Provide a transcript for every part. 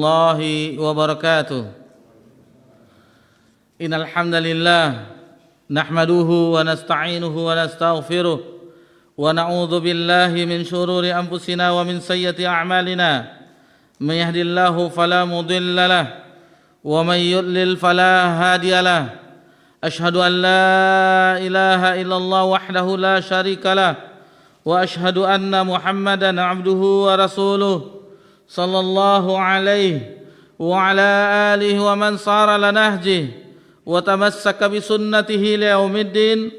الله وبركاته إن الحمد لله نحمده ونستعينه ونستغفره ونعوذ بالله من شرور أنفسنا ومن سيئات أعمالنا من يهد الله فلا مضل له ومن يضلل فلا هادي له أشهد أن لا إله إلا الله وحده لا شريك له وأشهد أن محمدا عبده ورسوله صلى الله عليه وعلى آله ومن صار على نهجه وتمسك بسنته ليوم الدين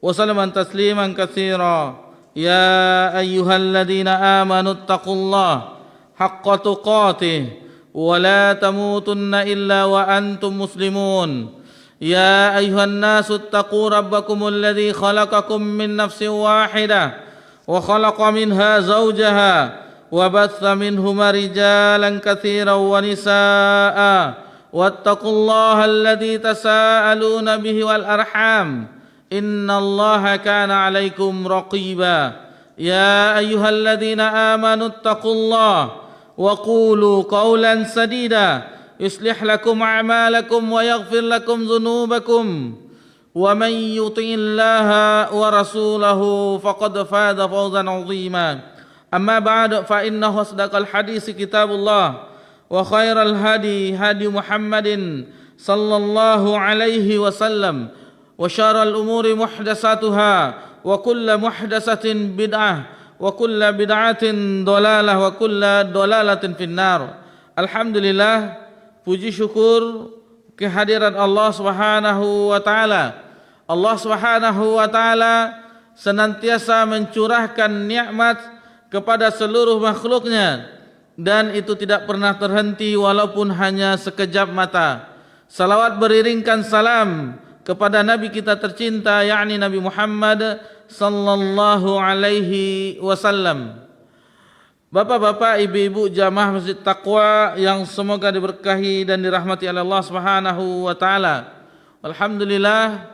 وسلم تسليما كثيرا يا أيها الذين آمنوا اتقوا الله حق تقاته ولا تموتن إلا وأنتم مسلمون يا أيها الناس اتقوا ربكم الذي خلقكم من نفس واحدة وخلق منها زوجها وبث منهما رجالا كثيرا ونساء واتقوا الله الذي تساءلون به والأرحام إن الله كان عليكم رقيبا يا أيها الذين آمنوا اتقوا الله وقولوا قولا سديدا يصلح لكم أعمالكم ويغفر لكم ذنوبكم ومن يطع الله ورسوله فقد فاز فوزا عظيما أما بعد فإن أصدق الحديث كتاب الله وخير الهدي هدي محمد صلى الله عليه وسلم وشر الأمور محدثاتها وكل محدثة بدعة وكل بدعة ضلالة وكل ضلالة في النار. Alhamdulillah, puji syukur kehadiran Allah Subhanahu wa taala. Allah Subhanahu wa taala senantiasa mencurahkan nikmat kepada seluruh makhluknya dan itu tidak pernah terhenti walaupun hanya sekejap mata. Salawat beriringkan salam kepada Nabi kita tercinta yakni Nabi Muhammad sallallahu alaihi wasallam. Bapak-bapak, ibu-ibu jamaah Masjid Taqwa yang semoga diberkahi dan dirahmati oleh Allah Subhanahu wa taala. Alhamdulillah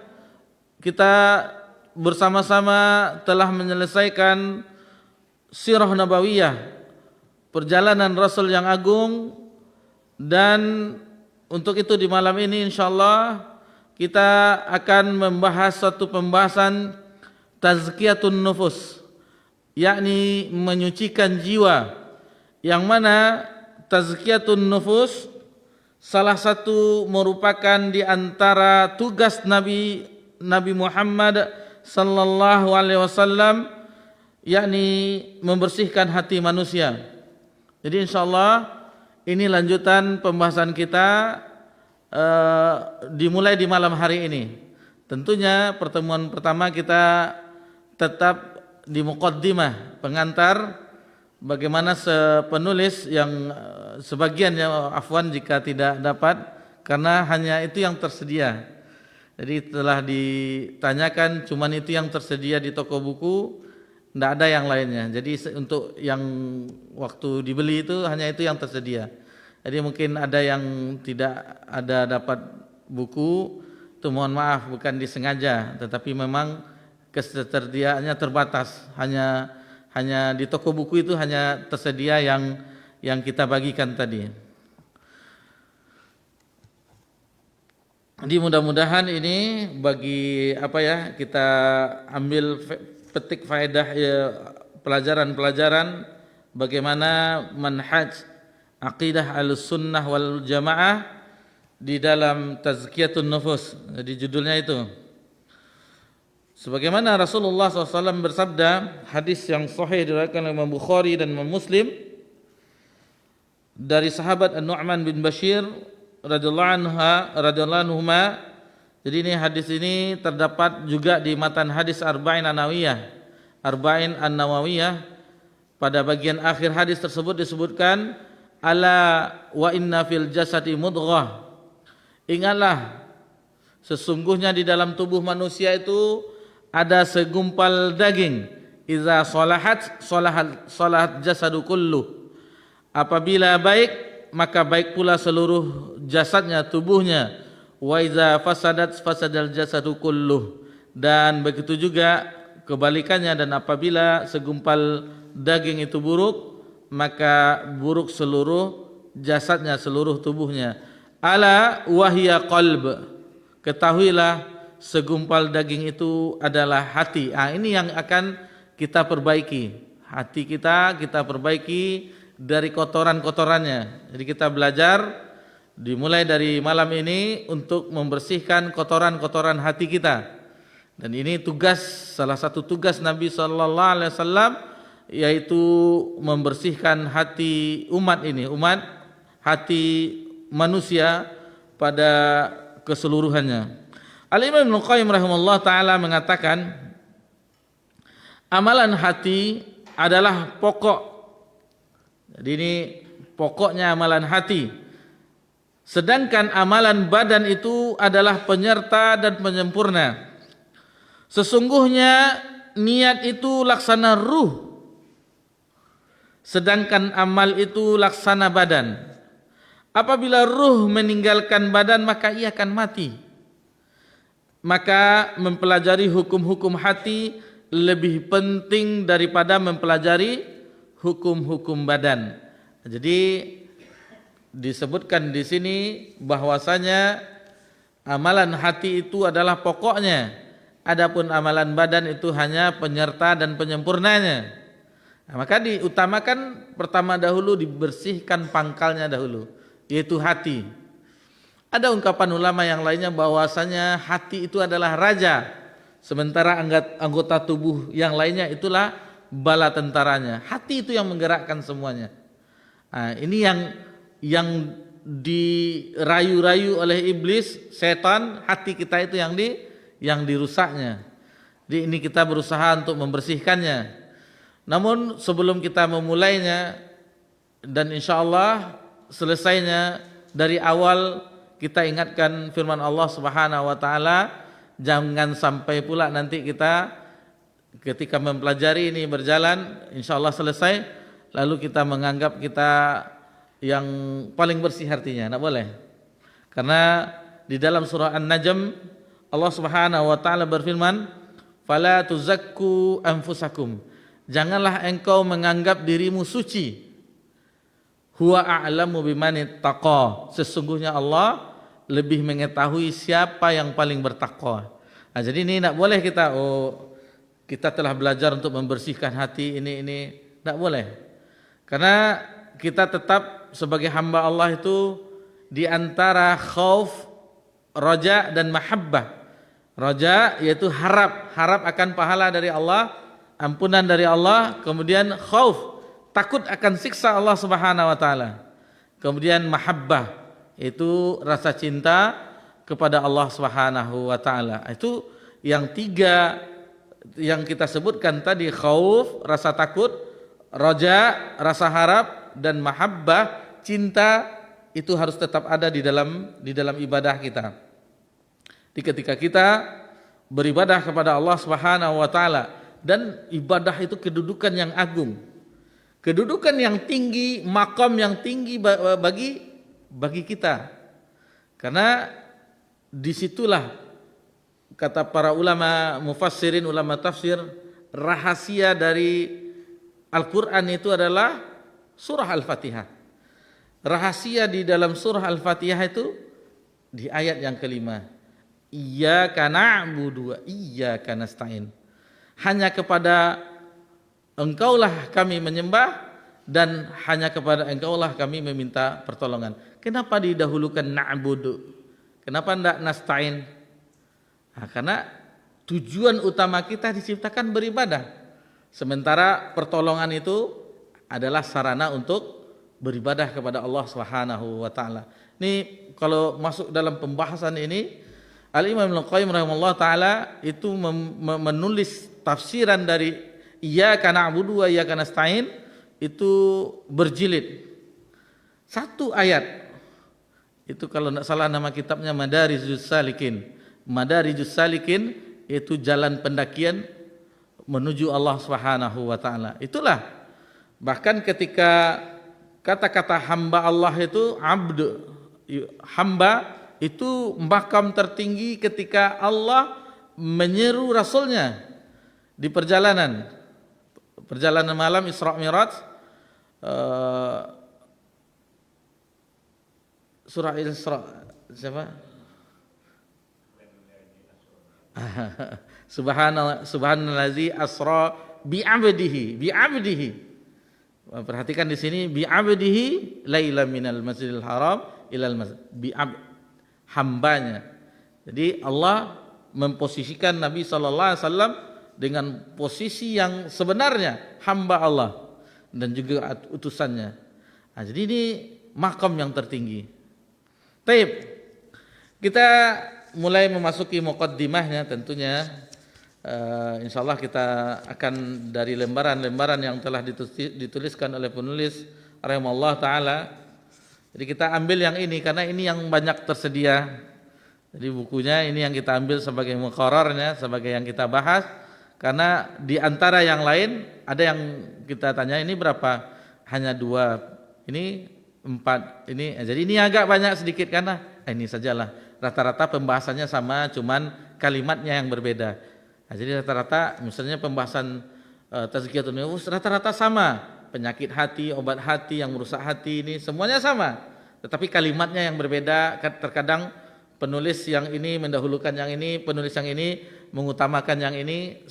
kita bersama-sama telah menyelesaikan Sirah Nabawiyah, perjalanan Rasul yang agung, dan untuk itu di malam ini insyaallah kita akan membahas satu pembahasan tazkiyatun nufus, yakni menyucikan jiwa, yang mana tazkiyatun nufus salah satu merupakan di antara tugas Nabi Muhammad sallallahu alaihi wasallam, yakni membersihkan hati manusia. Jadi insyaallah ini lanjutan pembahasan kita dimulai di malam hari ini. Tentunya pertemuan pertama kita tetap di muqaddimah, pengantar, bagaimana penulis yang sebagiannya afwan jika tidak dapat karena hanya itu yang tersedia. Jadi telah ditanyakan cuman itu yang tersedia di toko buku, tidak ada yang lainnya. Jadi untuk yang waktu dibeli itu hanya itu yang tersedia. Jadi mungkin ada yang tidak ada dapat buku, itu mohon maaf, bukan disengaja, tetapi memang ketersediaannya terbatas. Hanya di toko buku itu hanya tersedia yang kita bagikan tadi. Jadi mudah-mudahan ini bagi kita ambil petik faedah pelajaran-pelajaran bagaimana manhaj aqidah al-sunnah wal jamaah di dalam tazkiyatun nufus. Jadi judulnya itu. Sebagaimana Rasulullah SAW bersabda, hadis yang sahih diriwayatkan oleh Imam Bukhari dan Imam Muslim dari sahabat An-Nu'man bin Bashir radhiyallahu anhuma. Jadi ini hadis ini terdapat juga di matan hadis Arba'in An-Nawawiyah. Pada bagian akhir hadis tersebut disebutkan, ala wa inna fil jasadi mudghah. Ingatlah, sesungguhnya di dalam tubuh manusia itu ada segumpal daging. Iza salahat jasadu kullu. Apabila baik, maka baik pula seluruh jasadnya, tubuhnya. Wa iza fasadal jasadu kulluh, dan begitu juga kebalikannya, dan apabila segumpal daging itu buruk, maka buruk seluruh jasadnya, seluruh tubuhnya. Ala wahya qalb. Ketahuilah segumpal daging itu adalah hati. Ini yang akan kita perbaiki. Hati kita perbaiki dari kotoran-kotorannya. Jadi kita belajar dimulai dari malam ini untuk membersihkan kotoran-kotoran hati kita. Dan ini salah satu tugas Nabi sallallahu alaihi wasallam, yaitu membersihkan hati hati manusia pada keseluruhannya. Al-Imam Ibnu Qayyim rahimahullah taala mengatakan, amalan hati adalah pokok. Jadi ini pokoknya amalan hati. Sedangkan amalan badan itu adalah penyerta dan penyempurna. Sesungguhnya niat itu laksana ruh, sedangkan amal itu laksana badan. Apabila ruh meninggalkan badan, maka ia akan mati. Maka mempelajari hukum-hukum hati lebih penting daripada mempelajari hukum-hukum badan. Jadi disebutkan di sini bahwasanya amalan hati itu adalah pokoknya. Adapun amalan badan itu hanya penyerta dan penyempurnanya. Maka diutamakan pertama dahulu dibersihkan pangkalnya dahulu, yaitu hati. Ada ungkapan ulama yang lainnya bahwasanya hati itu adalah raja, sementara anggota tubuh yang lainnya itulah bala tentaranya. Hati itu yang menggerakkan semuanya. Ini yang dirayu-rayu oleh iblis, setan, hati kita itu yang dirusaknya. Jadi ini kita berusaha untuk membersihkannya. Namun sebelum kita memulainya dan insyaallah selesainya, dari awal kita ingatkan firman Allah Subhanahu wa taala, jangan sampai pula nanti kita ketika mempelajari ini berjalan insyaallah selesai lalu kita menganggap kita yang paling bersih hatinya. Enggak boleh. Karena di dalam surah An-Najm Allah Subhanahu wa taala berfirman, "Fala tuzakku anfusakum." Janganlah engkau menganggap dirimu suci. Huwa a'lamu bimanit taqa. Sesungguhnya Allah lebih mengetahui siapa yang paling bertakwa. Jadi ini tidak boleh kita telah belajar untuk membersihkan hati ini tidak boleh. Karena kita tetap sebagai hamba Allah itu di antara khauf, raja dan mahabbah. Raja yaitu harap akan pahala dari Allah, ampunan dari Allah. Kemudian khauf, takut akan siksa Allah Subhanahu wa taala. Kemudian mahabbah, itu rasa cinta kepada Allah Subhanahu wa taala. Itu yang tiga yang kita sebutkan tadi, khauf, rasa takut, raja, rasa harap, dan mahabbah, cinta, itu harus tetap ada di dalam ibadah kita. Di ketika kita beribadah kepada Allah Subhanahu wa taala, dan ibadah itu kedudukan yang agung, kedudukan yang tinggi, makam yang tinggi bagi kita. Karena disitulah kata para ulama mufassirin, ulama tafsir, rahasia dari Al-Quran itu adalah surah Al-Fatihah. Rahasia di dalam surah Al-Fatihah itu di ayat yang kelima, Iyyaka na'budu wa iyyaka nasta'in. Hanya kepada Engkaulah kami menyembah dan hanya kepada Engkaulah kami meminta pertolongan. Kenapa didahulukan na'budu? Kenapa tidak nasta'in? Karena tujuan utama kita diciptakan beribadah. Sementara pertolongan itu adalah sarana untuk beribadah kepada Allah Subhanahu wa taala. Ini kalau masuk dalam pembahasan ini, Al-Imam Ibnu Qayyim rahimahullah taala itu menulis tafsiran dari Iyyaka na'budu wa iyyaka nasta'in itu berjilid. Satu ayat. Itu kalau tidak salah nama kitabnya Madarijus Salikin. Madarijus Salikin itu jalan pendakian menuju Allah Subhanahu wa taala. Itulah bahkan ketika kata-kata hamba Allah itu abd, hamba itu makam tertinggi ketika Allah menyeru rasulnya di perjalanan malam Isra Mi'raj. surah Isra siapa? Subhanallazi asra bi'abdihi. Perhatikan di sini bi'abdihi laila minal masjidil haram ilal masjid hambanya. Jadi Allah memposisikan Nabi sallallahu alaihi wasallam dengan posisi yang sebenarnya hamba Allah dan juga utusannya. Nah, jadi ini makam yang tertinggi. Baik. Kita mulai memasuki muqaddimahnya tentunya. Insyaallah kita akan dari lembaran-lembaran yang telah dituliskan oleh penulis rahimahullah taala. Jadi kita ambil yang ini karena ini yang banyak tersedia. Jadi bukunya ini yang kita ambil sebagai muqarrarnya, sebagai yang kita bahas. Karena di antara yang lain ada yang kita tanya ini berapa? Hanya 2, ini 4, ini. Jadi ini agak banyak sedikit karena ini sajalah. Rata-rata pembahasannya sama, cuman kalimatnya yang berbeda. Nah, jadi rata-rata misalnya pembahasan tazkiyatun nufus rata-rata sama. Penyakit hati, obat hati yang merusak hati ini semuanya sama. Tetapi kalimatnya yang berbeda. Terkadang penulis yang ini mendahulukan yang ini, penulis yang ini mengutamakan yang ini.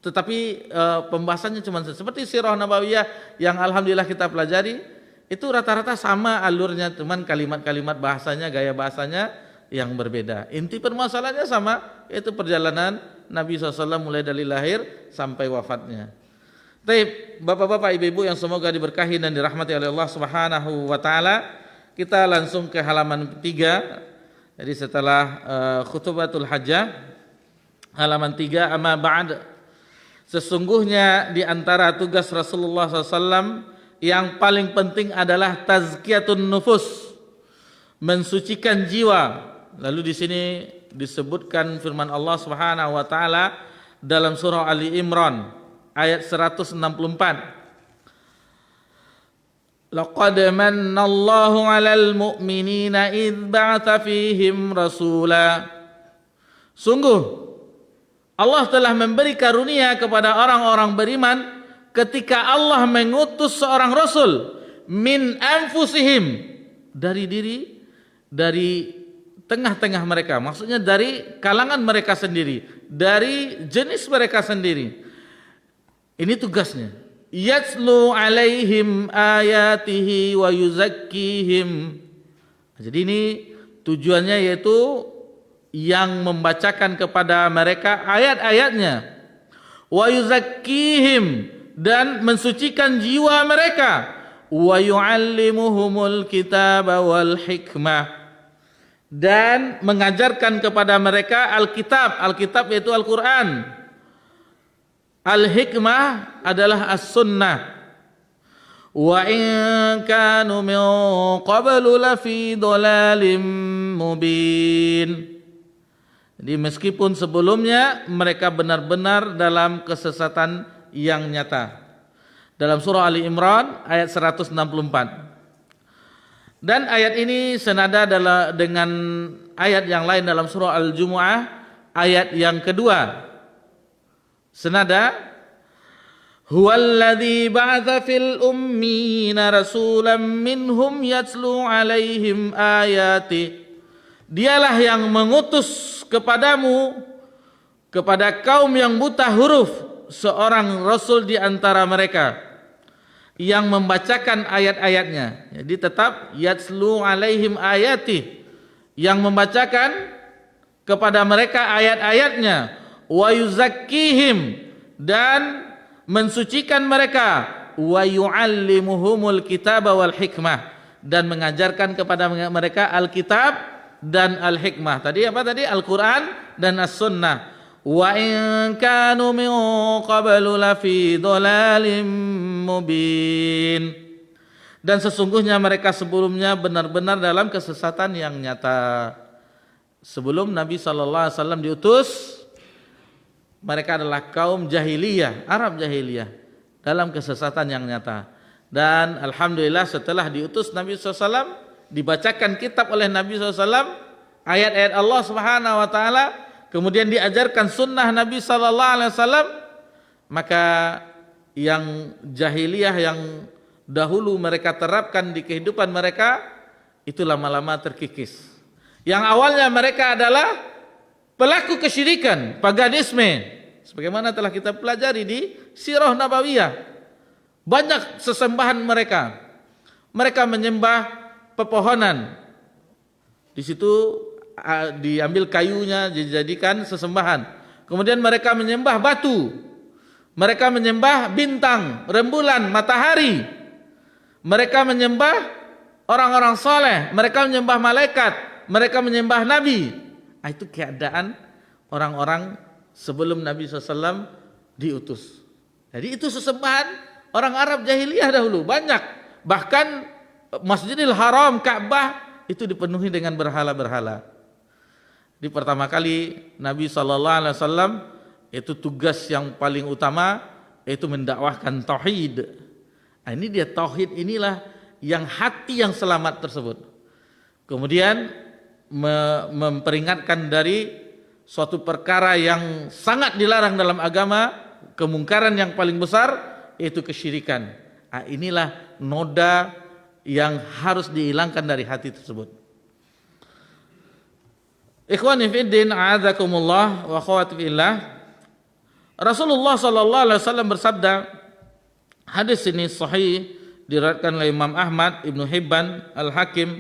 Tetapi pembahasannya cuma seperti Sirah Nabawiyah yang alhamdulillah kita pelajari, itu rata-rata sama alurnya, cuman kalimat-kalimat bahasanya, gaya bahasanya yang berbeda. Inti permasalahannya sama, yaitu perjalanan Nabi SAW mulai dari lahir sampai wafatnya. Baik, bapak-bapak, ibu-ibu yang semoga diberkahi dan dirahmati oleh Allah Subhanahu wa taala, kita langsung ke halaman 3. Jadi setelah khutbatul hajjah, halaman 3, amma ba'd. Sesungguhnya di antara tugas Rasulullah SAW yang paling penting adalah tazkiyatun nufus, mensucikan jiwa. Lalu di sini disebutkan firman Allah Subhanahu wa taala dalam surah Ali Imran ayat 164. Laqad mannallahu 'alal mu'minina idz ba'atsa fihim rasula. Sungguh Allah telah memberi karunia kepada orang-orang beriman ketika Allah mengutus seorang rasul min anfusihim, dari tengah-tengah mereka, maksudnya dari kalangan mereka sendiri, dari jenis mereka sendiri. Ini tugasnya. Yatslu alaihim ayatihi wa yuzakkihim. Jadi ini tujuannya yaitu yang membacakan kepada mereka ayat-ayatnya, wa yuzakkihim, dan mensucikan jiwa mereka, wa yuallimuhumul kitaba wal hikmah, dan mengajarkan kepada mereka Alkitab. Alkitab yaitu Al-Quran. Al-hikmah adalah as-sunnah. Wa in kanu min qablu lafi dhalalin mubin. Jadi meskipun sebelumnya mereka benar-benar dalam kesesatan yang nyata. Dalam surah Ali Imran ayat 164. Dan ayat ini senada dengan ayat yang lain dalam surah Al-Jumu'ah ayat yang kedua. Senada, huwallazi ba'atsa fil ummiyina rasulan minhum yatslu 'alaihim ayati. Dialah yang mengutus kepadamu, kepada kaum yang buta huruf, seorang rasul di antara mereka yang membacakan ayat-ayatnya. Jadi tetap yatslu 'alaihim ayati, yang membacakan kepada mereka ayat-ayatnya, wa yuzakkihim, dan mensucikan mereka, wa yuallimuhumul kitaba wal hikmah, dan mengajarkan kepada mereka Alkitab dan Al-Hikmah. Tadi apa tadi? Al-Quran dan As-Sunnah. Wa in kanu min qablu lafi dhalalin mubin. Dan sesungguhnya mereka sebelumnya benar-benar dalam kesesatan yang nyata. Sebelum Nabi SAW diutus, mereka adalah kaum jahiliyah, Arab jahiliyah, dalam kesesatan yang nyata. Dan alhamdulillah setelah diutus Nabi SAW, dibacakan kitab oleh Nabi SAW, ayat-ayat Allah Subhanahu wa taala, kemudian diajarkan sunnah Nabi SAW, maka yang jahiliyah yang dahulu mereka terapkan di kehidupan mereka, itu lama-lama terkikis. Yang awalnya mereka adalah pelaku kesyirikan, paganisme, sebagaimana telah kita pelajari di Sirah Nabawiyah. Banyak sesembahan mereka. Mereka menyembah pepohonan. Di situ diambil kayunya dijadikan sesembahan. Kemudian mereka menyembah batu. Mereka menyembah bintang, rembulan, matahari. Mereka menyembah orang-orang soleh. Mereka menyembah malaikat. Mereka menyembah nabi. Itu keadaan orang-orang sebelum Nabi SAW diutus. Jadi itu sesembahan orang Arab jahiliyah dahulu. Banyak. Bahkan Masjidil Haram, Ka'bah itu dipenuhi dengan berhala-berhala. Di pertama kali Nabi SAW itu tugas yang paling utama yaitu mendakwahkan tauhid. Nah, ini dia tauhid inilah yang hati yang selamat tersebut. Kemudian memperingatkan dari suatu perkara yang sangat dilarang dalam agama, kemungkaran yang paling besar yaitu kesyirikan. Nah, inilah noda yang harus dihilangkan dari hati tersebut. Ikhwani fiddin, a'adzakumullah wa akhwati fillah. Rasulullah sallallahu alaihi wasallam bersabda, hadis ini sahih diriwayatkan oleh Imam Ahmad, Ibnu Hibban, Al-Hakim,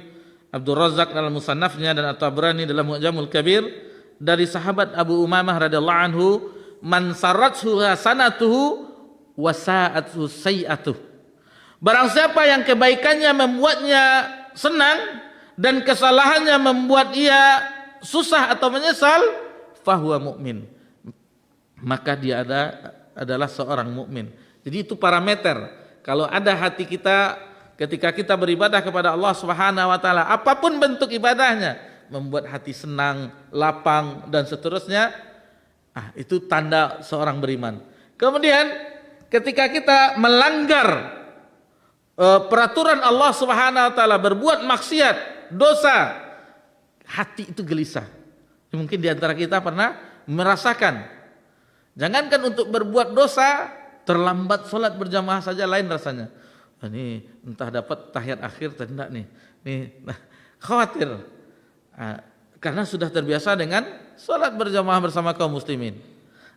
Abdul Razak dalam Musannafnya dan At-Tabrani dalam Mu'jamul Kabir dari sahabat Abu Umamah radhiyallahu anhu, man sarathu hasanatuhu wa sa'athu sayi'atuh. Barang siapa yang kebaikannya membuatnya senang dan kesalahannya membuat ia susah atau menyesal, fahuwa mu'min, maka dia adalah seorang mukmin. Jadi itu parameter. Kalau ada hati kita ketika kita beribadah kepada Allah Subhanahu wa taala, apapun bentuk ibadahnya, membuat hati senang, lapang dan seterusnya, itu tanda seorang beriman. Kemudian ketika kita melanggar peraturan Allah Subhanahu wa taala, berbuat maksiat, dosa, hati itu gelisah. Mungkin di antara kita pernah merasakan. Jangankan untuk berbuat dosa, terlambat sholat berjamaah saja lain rasanya. Ini entah dapat tahiyat akhir atau tidak nih. Khawatir. Karena sudah terbiasa dengan sholat berjamaah bersama kaum muslimin.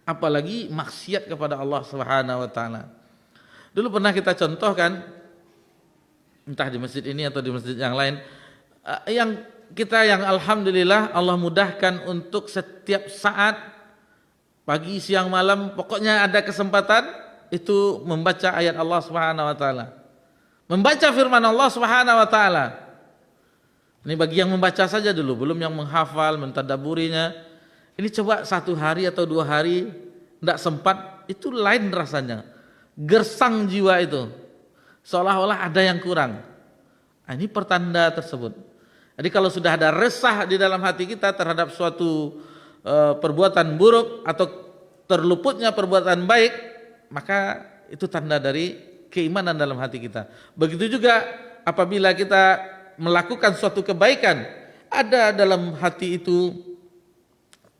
Apalagi maksiat kepada Allah Subhanahu wa taala. Dulu pernah kita contohkan, entah di masjid ini atau di masjid yang lain, yang alhamdulillah Allah mudahkan untuk setiap saat, pagi, siang, malam, pokoknya ada kesempatan itu membaca ayat Allah Subhanahu wa taala. Membaca firman Allah Subhanahu wa taala. Ini bagi yang membaca saja dulu, belum yang menghafal, mentadabburinya. Ini coba 1 hari atau 2 hari tidak sempat, itu lain rasanya. Gersang jiwa itu. Seolah-olah ada yang kurang. Ini pertanda tersebut. Jadi kalau sudah ada resah di dalam hati kita terhadap suatu perbuatan buruk atau terluputnya perbuatan baik, maka itu tanda dari keimanan dalam hati kita. Begitu juga apabila kita melakukan suatu kebaikan, ada dalam hati itu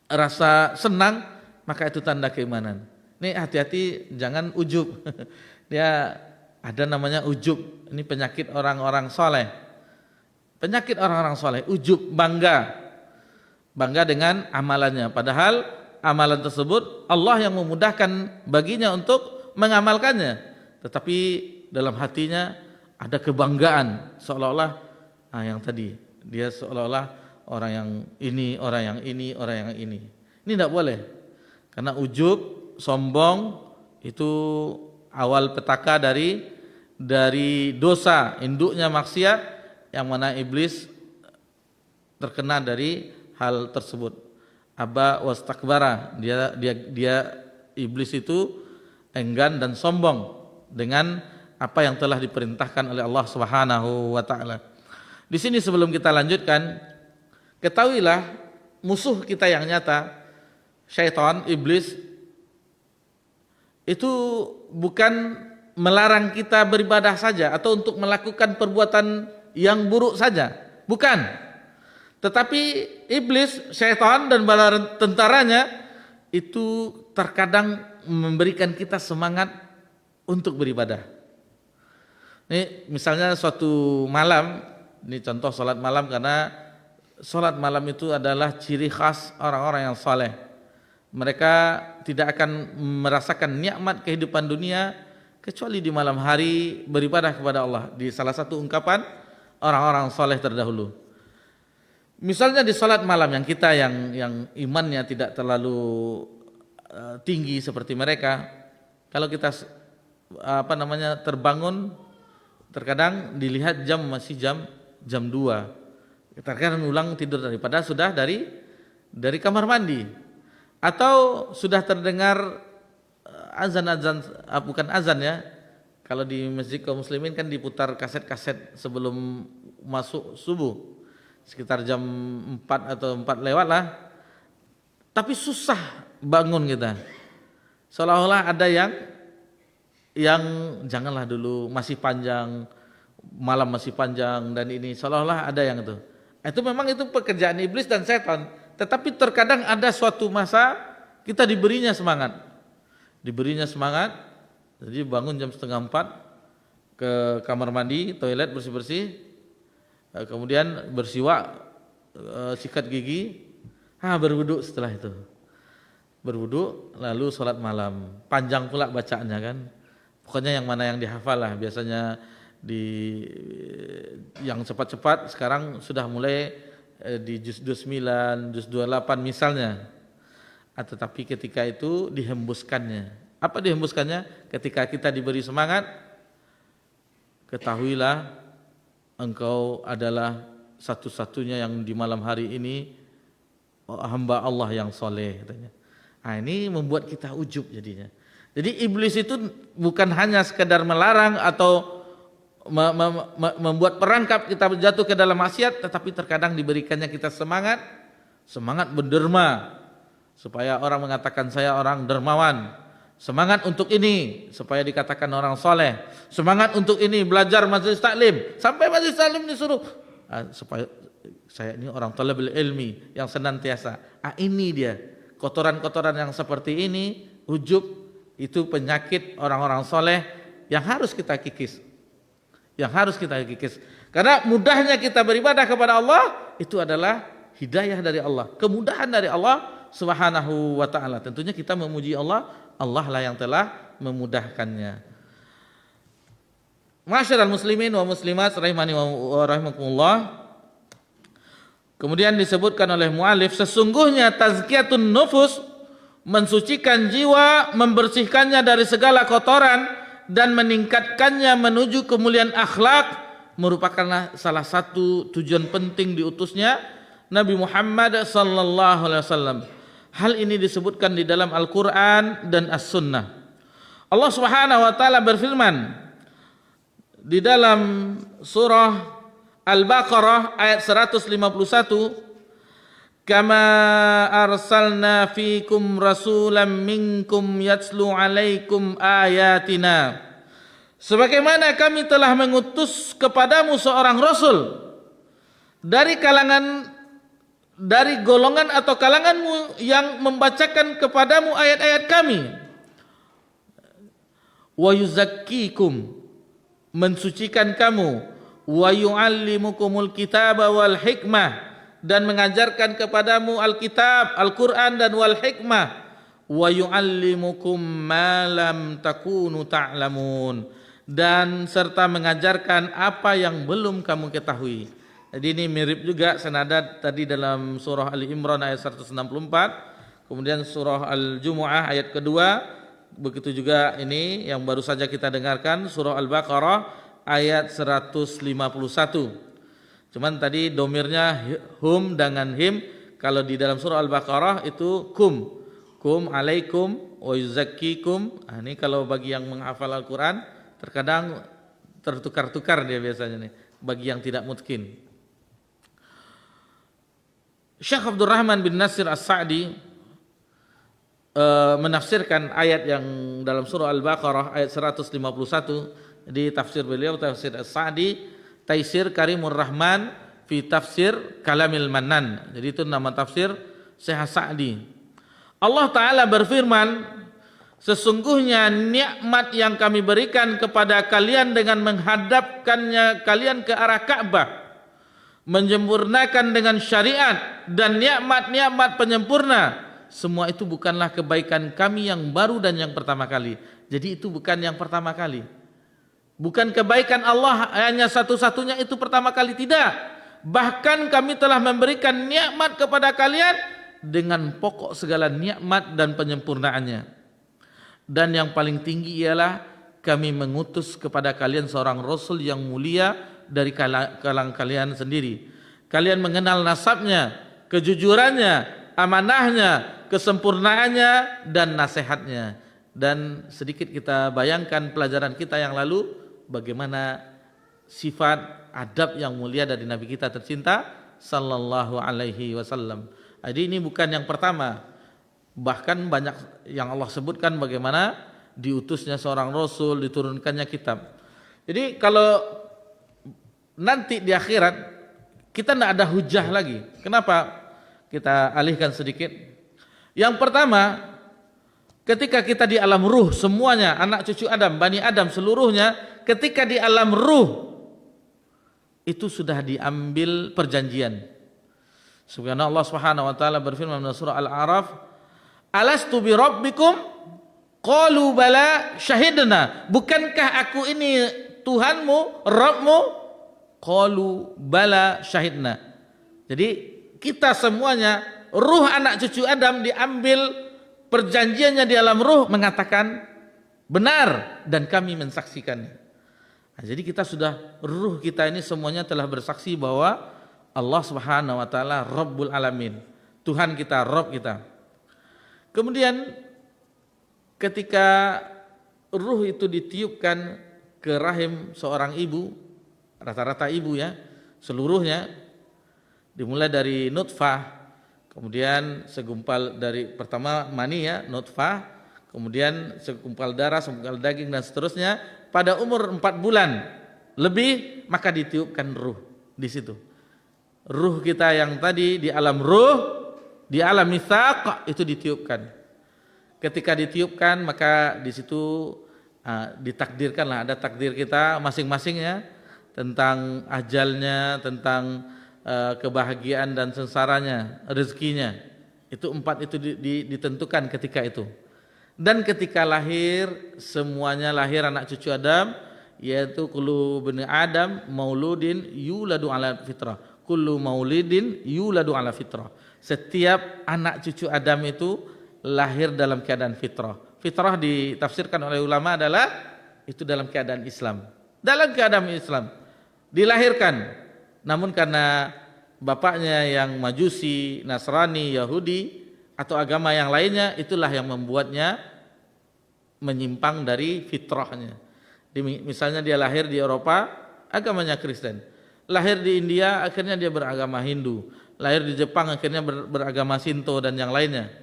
rasa senang, maka itu tanda keimanan. Ini hati-hati jangan ujub. Dia ada namanya ujub. Ini penyakit orang-orang soleh. Penyakit orang-orang soleh, ujub, bangga dengan amalannya. Padahal amalan tersebut Allah yang memudahkan baginya untuk mengamalkannya. Tetapi dalam hatinya ada kebanggaan, seolah-olah yang tadi, dia seolah-olah orang yang ini, orang yang ini, orang yang ini. Ini tidak boleh. Karena ujub, sombong itu awal petaka dari dosa, induknya maksiat, yang mana iblis terkena dari hal tersebut. Aba wastakbara, dia iblis itu enggan dan sombong dengan apa yang telah diperintahkan oleh Allah Subhanahu wa taala. Di sini sebelum kita lanjutkan, ketahuilah musuh kita yang nyata, syaitan, iblis, itu bukan melarang kita beribadah saja atau untuk melakukan perbuatan yang buruk saja, bukan. Tetapi iblis, syaitan dan bala tentaranya itu terkadang memberikan kita semangat untuk beribadah. Ini misalnya suatu malam Ini contoh salat malam, karena salat malam itu adalah ciri khas orang-orang yang saleh. Mereka tidak akan merasakan nikmat kehidupan dunia kecuali di malam hari beribadah kepada Allah. Di salah satu ungkapan orang-orang saleh terdahulu. Misalnya di salat malam yang kita yang imannya tidak terlalu tinggi seperti mereka, kalau kita terbangun, terkadang dilihat jam masih jam 2. Terkadang ulang tidur daripada sudah dari kamar mandi, atau sudah terdengar azan bukan azan ya. Kalau di masjid kaum muslimin kan diputar kaset-kaset sebelum masuk subuh, sekitar jam 4 atau 4 lewat lah. Tapi susah bangun kita, seolah-olah ada yang janganlah dulu, masih panjang, malam masih panjang, dan ini seolah-olah ada yang itu memang itu pekerjaan iblis dan setan. Tetapi terkadang ada suatu masa kita diberinya semangat, jadi bangun jam 3:30, ke kamar mandi, toilet, bersih-bersih, kemudian bersiwak, sikat gigi, berwudu. Setelah itu berwudu, lalu sholat malam, panjang pula bacaannya kan. Pokoknya yang mana yang dihafal lah. Biasanya yang cepat-cepat sekarang sudah mulai di juz 29, juz 28 misalnya. Tetapi ketika itu dihembuskannya. Apa dihembuskannya? Ketika kita diberi semangat, ketahuilah engkau adalah satu-satunya yang di malam hari ini hamba Allah yang soleh, katanya. Ini membuat kita ujub jadinya. Jadi iblis itu bukan hanya sekedar melarang atau membuat perangkap kita jatuh ke dalam maksiat, tetapi terkadang diberikannya kita semangat berderma, supaya orang mengatakan saya orang dermawan. Semangat untuk ini supaya dikatakan orang soleh. Semangat untuk ini belajar majelis taklim, sampai majelis taklim disuruh supaya saya ini orang talabul ilmi yang senantiasa. Ini dia kotoran-kotoran yang seperti ini, ujub. Itu penyakit orang-orang soleh yang harus kita kikis. Karena mudahnya kita beribadah kepada Allah itu adalah hidayah dari Allah, kemudahan dari Allah Subhanahu wa ta'ala. Tentunya kita memuji Allah, Allah lah yang telah memudahkannya. Masyarul muslimin wa muslimat rahimani wa rahimakumullah. Kemudian disebutkan oleh mu'alif, sesungguhnya tazkiyatun nufus, mensucikan jiwa, membersihkannya dari segala kotoran dan meningkatkannya menuju kemuliaan akhlak, merupakan salah satu tujuan penting diutusnya Nabi Muhammad sallallahu alaihi wasallam. Hal ini disebutkan di dalam Al-Qur'an dan As-Sunnah. Allah Subhanahu wa taala berfirman di dalam surah Al-Baqarah ayat 151, kama arsalna fikum rasulan minkum yatslu alaikum ayatina, sebagaimana kami telah mengutus kepadamu seorang rasul dari golongan atau kalanganmu yang membacakan kepadamu ayat-ayat kami, wa yuzakkikum, mensucikan kamu, wa yuallimukumul kitaba wal hikmah, dan mengajarkan kepadamu Alkitab, Al-Quran dan wal hikmah, wa yu'allimukum ma lam takunu ta'lamun, dan serta mengajarkan apa yang belum kamu ketahui. Jadi ini mirip juga senada tadi dalam surah Ali Imran ayat 164, kemudian surah Al-Jumu'ah ayat kedua, begitu juga ini yang baru saja kita dengarkan surah Al-Baqarah ayat 151. Cuman tadi domirnya hum dengan him. Kalau di dalam surah Al-Baqarah itu kum alaikum wa yuzakkikum. Ini kalau bagi yang menghafal Al-Quran terkadang tertukar-tukar dia biasanya nih, bagi yang tidak mutkin. Syekh Abdurrahman bin Nasir As-Sa'di menafsirkan ayat yang dalam surah Al-Baqarah ayat 151 di tafsir beliau, tafsir As-Sa'di, Taisir Karimur Rahman fi tafsir Kalamil Mannan. Jadi itu nama tafsir Syekh Sa'di. Allah Ta'ala berfirman, sesungguhnya nikmat yang kami berikan kepada kalian dengan menghadapkannya kalian ke arah Ka'bah, menyempurnakan dengan syariat dan nikmat-nikmat penyempurna, semua itu bukanlah kebaikan kami yang baru dan yang pertama kali. Jadi itu bukan yang pertama kali. Bukan kebaikan Allah hanya satu-satunya itu pertama kali, tidak. Bahkan kami telah memberikan nikmat kepada kalian dengan pokok segala nikmat dan penyempurnaannya. Dan yang paling tinggi ialah kami mengutus kepada kalian seorang Rasul yang mulia dari kalangan kalian sendiri. Kalian mengenal nasabnya, kejujurannya, amanahnya, kesempurnaannya, dan nasihatnya. Dan sedikit kita bayangkan pelajaran kita yang lalu, bagaimana sifat adab yang mulia dari Nabi kita tercinta sallallahu alaihi wasallam. Jadi ini bukan yang pertama. Bahkan banyak yang Allah sebutkan bagaimana diutusnya seorang Rasul, diturunkannya kitab. Jadi kalau nanti di akhirat kita tidak ada hujah lagi. Kenapa? Kita alihkan sedikit. Yang pertama, ketika kita di alam ruh semuanya, anak cucu Adam, Bani Adam seluruhnya, ketika di alam ruh itu sudah diambil perjanjian. Subhanallah, Allah Subhanahu wa taala berfirman dalam surah Al-A'raf, "Alastu bi rabbikum?" Qalu bala syahidna. Bukankah aku ini Tuhanmu, Rabbmu? Qalu bala syahidna. Jadi kita semuanya, ruh anak cucu Adam diambil perjanjiannya di alam ruh mengatakan benar dan kami mensaksikannya. Nah, jadi kita sudah, ruh kita ini semuanya telah bersaksi bahwa Allah Subhanahu wa taala Rabbul Alamin, Tuhan kita, Rabb kita. Kemudian ketika ruh itu ditiupkan ke rahim seorang ibu, rata-rata ibu ya, seluruhnya dimulai dari nutfah, kemudian segumpal dari pertama mani ya, nutfah, kemudian segumpal darah, segumpal daging dan seterusnya. Pada umur 4 bulan lebih maka ditiupkan ruh di situ. Ruh kita yang tadi di alam ruh, di alam mitsaq itu ditiupkan. Ketika ditiupkan maka di situ ditakdirkanlah, ada takdir kita masing-masing ya, tentang ajalnya, tentang kebahagiaan dan sengsaranya, rezekinya. Itu 4 itu ditentukan ketika itu. Dan ketika lahir, semuanya lahir anak cucu Adam, yaitu kullu bani Adam mauludin yuladu ala fitrah. Kullu maulidin yuladu ala fitrah. Setiap anak cucu Adam itu lahir dalam keadaan fitrah. Fitrah ditafsirkan oleh ulama adalah itu dalam keadaan Islam. Dalam keadaan Islam dilahirkan. Namun karena bapaknya yang Majusi, Nasrani, Yahudi atau agama yang lainnya, itulah yang membuatnya menyimpang dari fitrahnya. Misalnya dia lahir di Eropa, agamanya Kristen. Lahir di India, akhirnya dia beragama Hindu. Lahir di Jepang, akhirnya beragama Shinto dan yang lainnya.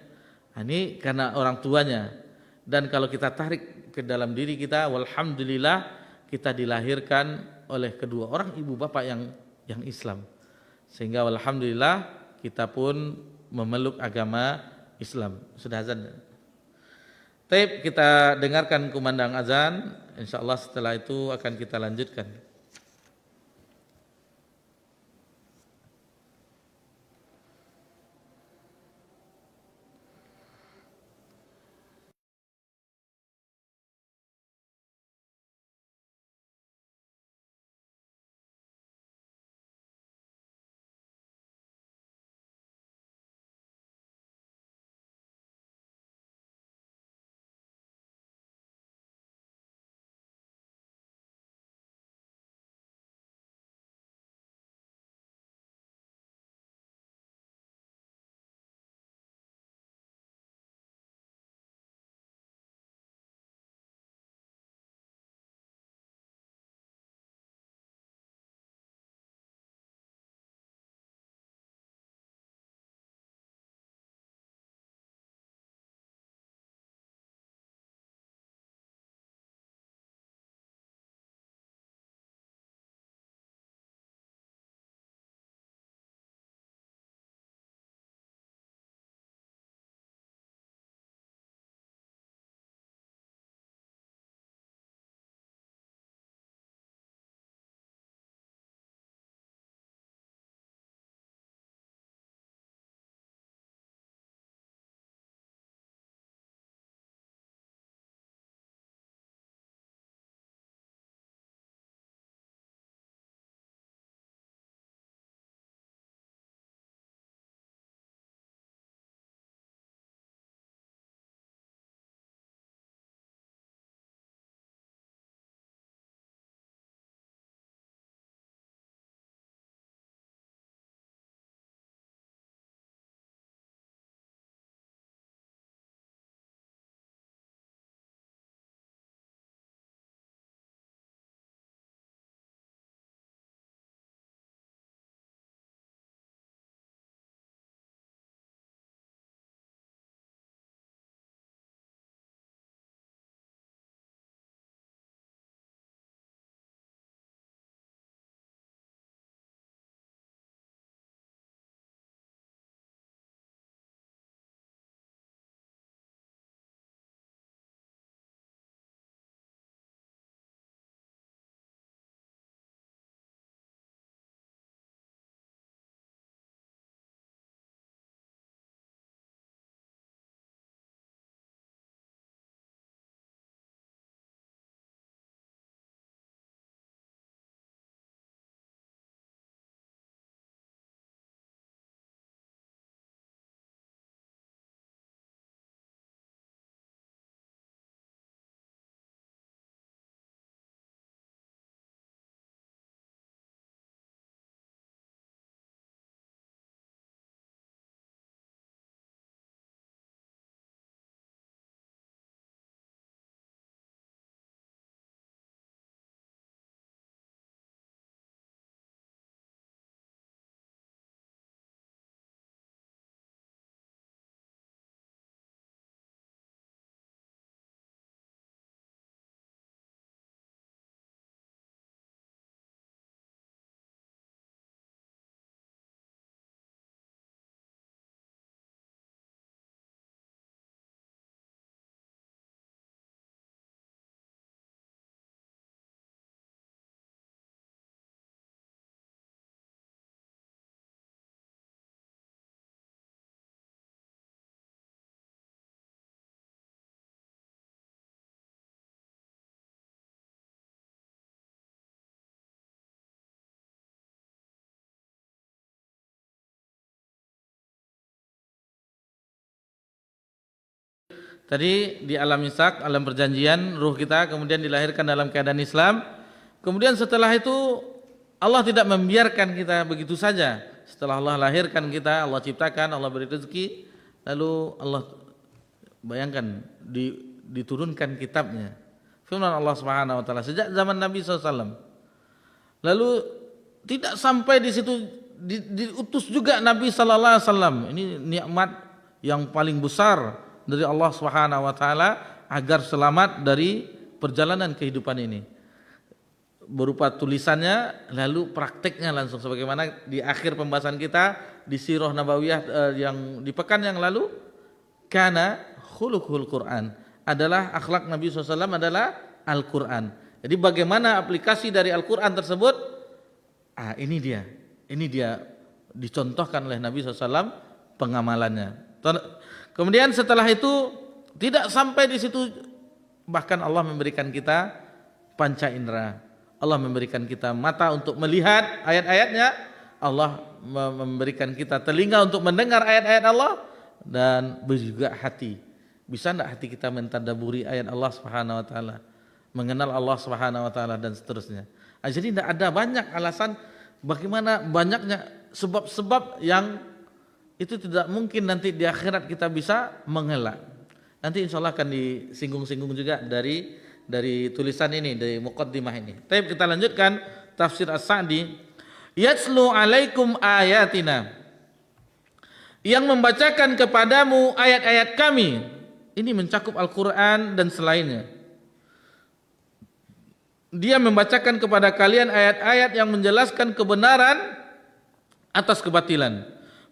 Nah, ini karena orang tuanya. Dan kalau kita tarik ke dalam diri kita, walhamdulillah kita dilahirkan oleh kedua orang ibu bapak yang Islam. Sehingga walhamdulillah kita pun memeluk agama Islam. Sudah azan. Baik, kita dengarkan kumandang azan. Insyaallah setelah itu akan kita lanjutkan. Tadi di alam misak, alam perjanjian, ruh kita kemudian dilahirkan dalam keadaan Islam. Kemudian setelah itu Allah tidak membiarkan kita begitu saja. Setelah Allah lahirkan kita, Allah ciptakan, Allah beri rezeki, lalu Allah bayangkan diturunkan kitabnya. Firman Allah Subhanahu wa taala sejak zaman Nabi SAW. Lalu tidak sampai di situ, diutus juga Nabi sallallahu alaihi wasallam. Ini nikmat yang paling besar dari Allah Subhanahu wa taala agar selamat dari perjalanan kehidupan ini. Berupa tulisannya lalu prakteknya langsung sebagaimana di akhir pembahasan kita di Sirah Nabawiyah yang di pekan yang lalu, kana khuluqul Quran, adalah akhlak Nabi SAW adalah Al-Quran. Jadi bagaimana aplikasi dari Al-Quran tersebut, ini dia dicontohkan oleh Nabi SAW pengamalannya. Kemudian setelah itu tidak sampai di situ, bahkan Allah memberikan kita panca indera. Allah memberikan kita mata untuk melihat ayat-ayatnya, Allah memberikan kita telinga untuk mendengar ayat-ayat Allah, dan juga hati. Bisa enggak hati kita mentadabburi ayat Allah Subhanahu wa taala, mengenal Allah Subhanahu wa taala dan seterusnya. Jadi tidak ada banyak alasan bagaimana banyaknya sebab-sebab yang itu tidak mungkin nanti di akhirat kita bisa mengelak. Nanti insya Allah akan disinggung-singgung juga dari tulisan ini, dari muqaddimah ini. Tapi kita lanjutkan tafsir As-Sa'di. Yatslu alaikum ayatina, yang membacakan kepadamu ayat-ayat kami. Ini mencakup Al-Quran dan selainnya. Dia membacakan kepada kalian ayat-ayat yang menjelaskan kebenaran atas kebatilan,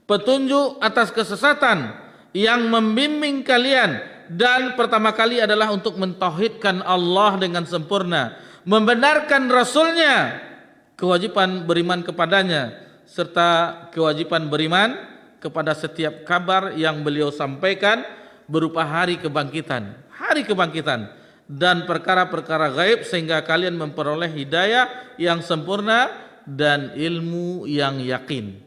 petunjuk atas kesesatan, yang membimbing kalian, dan pertama kali adalah untuk mentauhidkan Allah dengan sempurna, membenarkan Rasulnya, kewajiban beriman kepadanya, serta kewajiban beriman kepada setiap kabar yang beliau sampaikan berupa hari kebangkitan dan perkara-perkara gaib, sehingga kalian memperoleh hidayah yang sempurna dan ilmu yang yakin.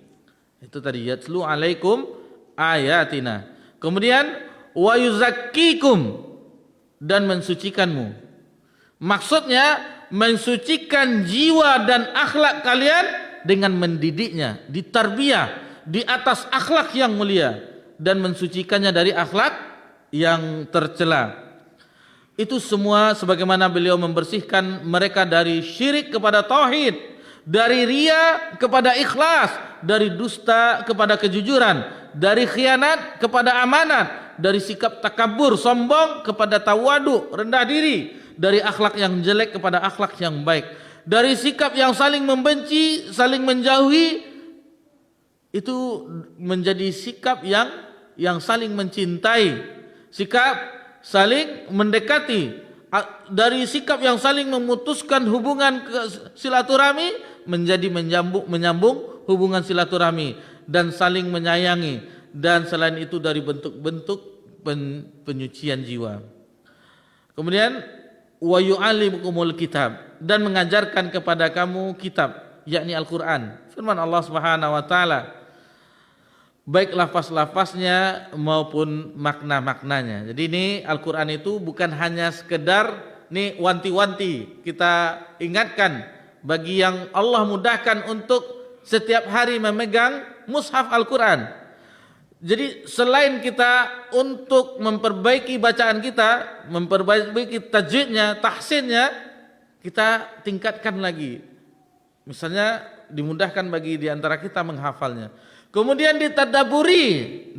Itu tadi yatlu alaikum ayatina. Kemudian wa yuzakkikum, dan mensucikanmu. Maksudnya mensucikan jiwa dan akhlak kalian dengan mendidiknya, ditarbiyah di atas akhlak yang mulia, dan mensucikannya dari akhlak yang tercela. Itu semua sebagaimana beliau membersihkan mereka dari syirik kepada tauhid, dari riya kepada ikhlas, dari dusta kepada kejujuran, dari khianat kepada amanat, dari sikap takabur sombong kepada tawadu rendah diri, dari akhlak yang jelek kepada akhlak yang baik, dari sikap yang saling membenci, saling menjauhi, itu menjadi sikap yang saling mencintai, sikap saling mendekati, dari sikap yang saling memutuskan hubungan silaturahmi menjadi menyambung hubungan silaturahmi dan saling menyayangi, dan selain itu dari bentuk-bentuk penyucian jiwa. Kemudian wa yu'allimukumul kitab, dan mengajarkan kepada kamu kitab, yakni Al-Qur'an. Firman Allah Subhanahu wa taala, baik lafaz-lafaznya maupun makna-maknanya. Jadi ini Al-Qur'an itu bukan hanya sekedar nih wanti-wanti, kita ingatkan bagi yang Allah mudahkan untuk setiap hari memegang mushaf Al-Qur'an. Jadi selain kita untuk memperbaiki bacaan kita, memperbaiki tajwidnya, tahsinnya, kita tingkatkan lagi. Misalnya dimudahkan bagi di antara kita menghafalnya. Kemudian ditadaburi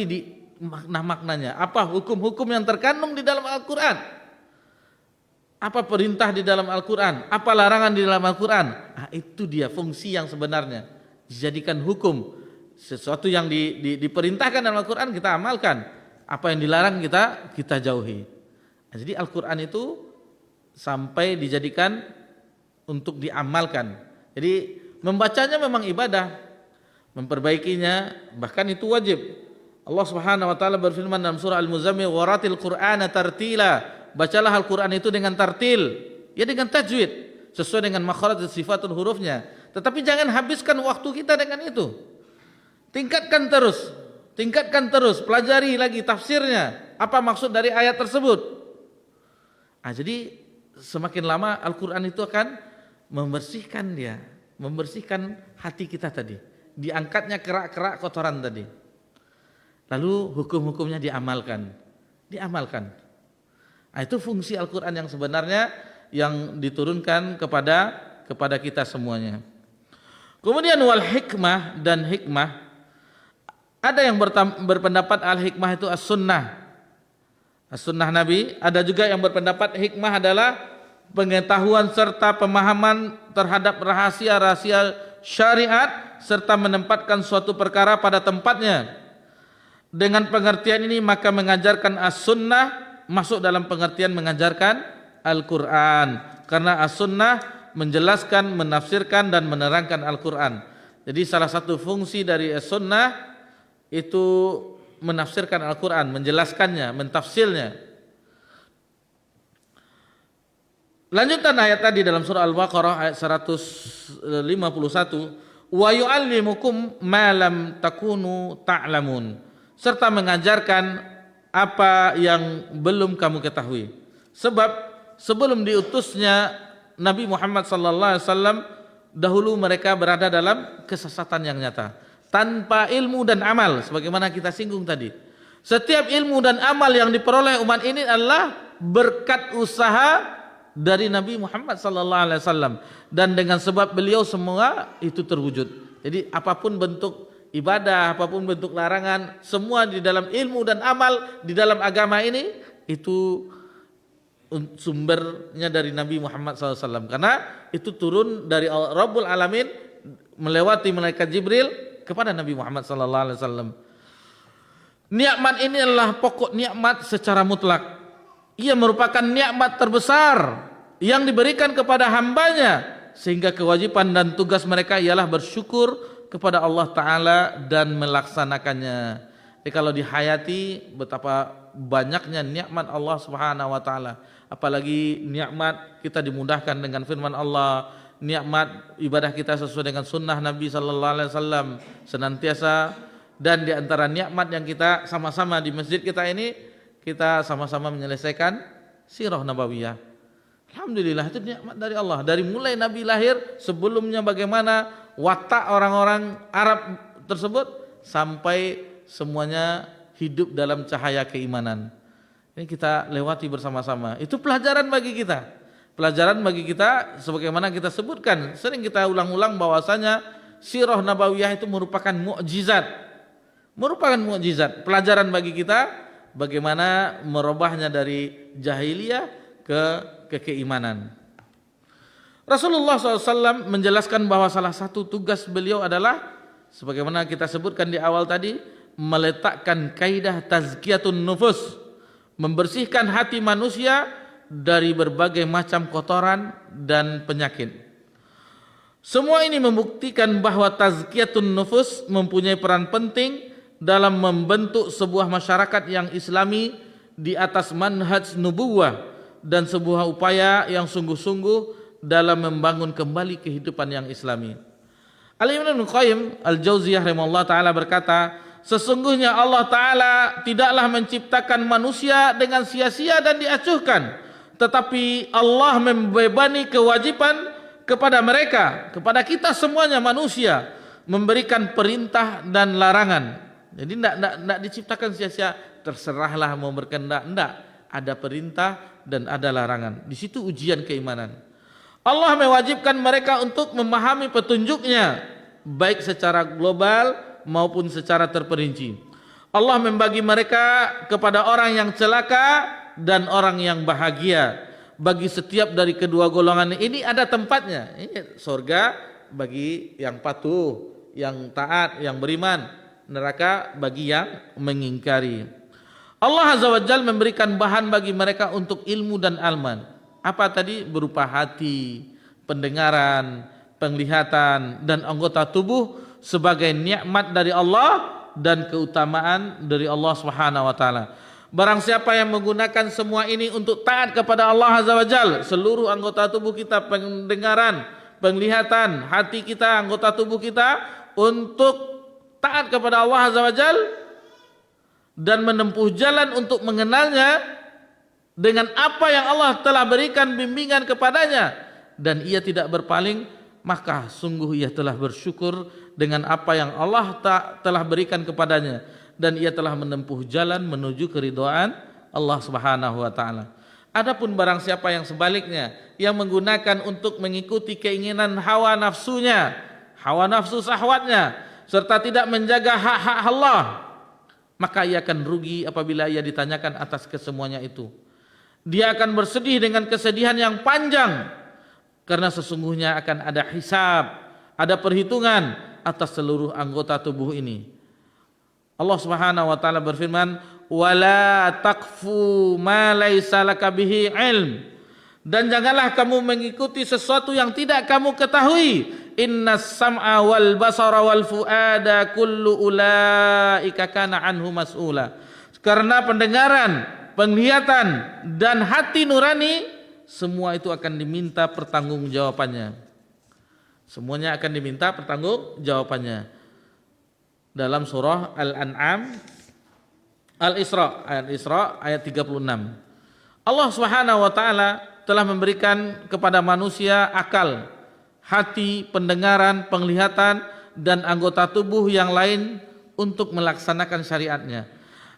di makna-maknanya. Apa hukum-hukum yang terkandung di dalam Al-Quran? Apa perintah di dalam Al-Quran? Apa larangan di dalam Al-Quran? Itu dia fungsi yang sebenarnya. Dijadikan hukum. Sesuatu yang diperintahkan dalam Al-Quran kita amalkan. Apa yang dilarang kita jauhi. Jadi Al-Quran itu sampai dijadikan untuk diamalkan. Jadi membacanya memang ibadah, memperbaikinya bahkan itu wajib. Allah Subhanahu wa taala berfirman dalam surah Al-Muzammil, waratil Qur'ana tartila, bacalah Al-Qur'an itu dengan tartil, ya dengan tajwid, sesuai dengan makhraj dan sifatul hurufnya. Tetapi jangan habiskan waktu kita dengan itu. Tingkatkan terus, pelajari lagi tafsirnya, Apa maksud dari ayat tersebut? Jadi semakin lama Al-Quran itu akan membersihkan hati kita tadi. Diangkatnya kerak-kerak kotoran tadi. Lalu hukum-hukumnya diamalkan. Itu fungsi Al-Quran yang sebenarnya yang diturunkan kepada kita semuanya. Kemudian wal hikmah dan hikmah. Ada yang berpendapat al-hikmah itu as-sunnah. As-sunnah Nabi. Ada juga yang berpendapat hikmah adalah pengetahuan serta pemahaman terhadap rahasia-rahasia syariat serta menempatkan suatu perkara pada tempatnya. Dengan pengertian ini maka mengajarkan as-sunnah masuk dalam pengertian mengajarkan Al-Quran. Karena as-sunnah menjelaskan, menafsirkan dan menerangkan Al-Quran. Jadi salah satu fungsi dari as-sunnah itu menafsirkan Al-Quran, menjelaskannya, mentafsirnya. Lanjutan ayat tadi dalam surah Al-Baqarah ayat 151, wa yu'allimukum ma lam takunu ta'lamun, serta mengajarkan apa yang belum kamu ketahui. Sebab sebelum diutusnya Nabi Muhammad sallallahu alaihi wasallam, dahulu mereka berada dalam kesesatan yang nyata, tanpa ilmu dan amal. Sebagaimana kita singgung tadi, setiap ilmu dan amal yang diperoleh umat ini adalah berkat usaha dari Nabi Muhammad sallallahu alaihi wasallam, dan dengan sebab beliau semua itu terwujud. Jadi apapun bentuk ibadah, apapun bentuk larangan, semua di dalam ilmu dan amal di dalam agama ini itu sumbernya dari Nabi Muhammad SAW, karena itu turun dari Rabbul Alamin melewati malaikat Jibril kepada Nabi Muhammad SAW. Nikmat ini adalah pokok nikmat secara mutlak. Ia merupakan nikmat terbesar yang diberikan kepada hambanya, sehingga kewajiban dan tugas mereka ialah bersyukur kepada Allah Ta'ala dan melaksanakannya. Jadi kalau dihayati betapa banyaknya nikmat Allah Subhanahu Wa Ta'ala, apalagi nikmat kita dimudahkan dengan firman Allah, nikmat ibadah kita sesuai dengan sunnah Nabi Sallallahu Alaihi Wasallam senantiasa, dan di antara nikmat yang kita sama-sama di masjid kita ini, kita sama-sama menyelesaikan sirah nabawiyah. Alhamdulillah, itu nikmat dari Allah. Dari mulai Nabi lahir, sebelumnya bagaimana watak orang-orang Arab tersebut, sampai semuanya hidup dalam cahaya keimanan. Ini kita lewati bersama-sama. Itu pelajaran bagi kita. Pelajaran bagi kita, sebagaimana kita sebutkan, sering kita ulang-ulang bahwasanya sirah nabawiyah itu merupakan mukjizat. Pelajaran bagi kita bagaimana merubahnya dari jahiliyah ke keimanan. Rasulullah SAW menjelaskan bahwa salah satu tugas beliau adalah, sebagaimana kita sebutkan di awal tadi, meletakkan kaidah tazkiyatun nufus, membersihkan hati manusia dari berbagai macam kotoran dan penyakit. Semua ini membuktikan bahwa tazkiyatun nufus mempunyai peran penting dalam membentuk sebuah masyarakat yang islami di atas manhaj nubuwah, dan sebuah upaya yang sungguh-sungguh dalam membangun kembali kehidupan yang islami. Al-Imam Ibnu Qayyim Al-Jauziyah rahimahullah ta'ala berkata, sesungguhnya Allah Ta'ala tidaklah menciptakan manusia dengan sia-sia dan diacuhkan, tetapi Allah membebani kewajiban kepada mereka, kepada kita semuanya manusia, memberikan perintah dan larangan. Jadi tidak diciptakan sia-sia, terserahlah mau berkehendak. Tidak, ada perintah dan ada larangan. Di situ ujian keimanan. Allah mewajibkan mereka untuk memahami petunjuknya, baik secara global maupun secara terperinci. Allah membagi mereka kepada orang yang celaka dan orang yang bahagia. Bagi setiap dari kedua golongan ini ada tempatnya. Ini surga bagi yang patuh, yang taat, yang beriman. Neraka bagi yang mengingkari. Allah Azza wa Jalla memberikan bahan bagi mereka untuk ilmu dan alman. Apa tadi? Berupa hati, pendengaran, penglihatan, dan anggota tubuh sebagai nikmat dari Allah dan keutamaan dari Allah Subhanahu wa taala. Barang siapa yang menggunakan semua ini untuk taat kepada Allah Azza wa Jalla, seluruh anggota tubuh kita, pendengaran, penglihatan, hati kita, anggota tubuh kita, untuk taat kepada Allah Azza wa Jalla, dan menempuh jalan untuk mengenalnya dengan apa yang Allah telah berikan bimbingan kepadanya, dan ia tidak berpaling, maka sungguh ia telah bersyukur dengan apa yang Allah telah berikan kepadanya, dan ia telah menempuh jalan menuju keridhaan Allah Subhanahu wa taala. Adapun barang siapa yang sebaliknya, yang menggunakan untuk mengikuti keinginan hawa nafsunya, hawa nafsu syahwatnya, serta tidak menjaga hak-hak Allah, maka ia akan rugi apabila ia ditanyakan atas kesemuanya itu. Dia akan bersedih dengan kesedihan yang panjang, karena sesungguhnya akan ada hisab, ada perhitungan atas seluruh anggota tubuh ini. Allah Subhanahu wa taala berfirman, "Wala taqfu ma laisa laka bihi ilm." Dan janganlah kamu mengikuti sesuatu yang tidak kamu ketahui. Innas sam'a wal basara wal fuada kullu ulaika kana anhu mas'ula. Karena pendengaran, penglihatan dan hati nurani, semua itu akan diminta pertanggungjawabannya. Semuanya akan diminta pertanggungjawabannya. Dalam surah Al-An'am, Al-Isra ayat 36. Allah Subhanahu wa taala telah memberikan kepada manusia akal, hati, pendengaran, penglihatan dan anggota tubuh yang lain untuk melaksanakan syariatnya.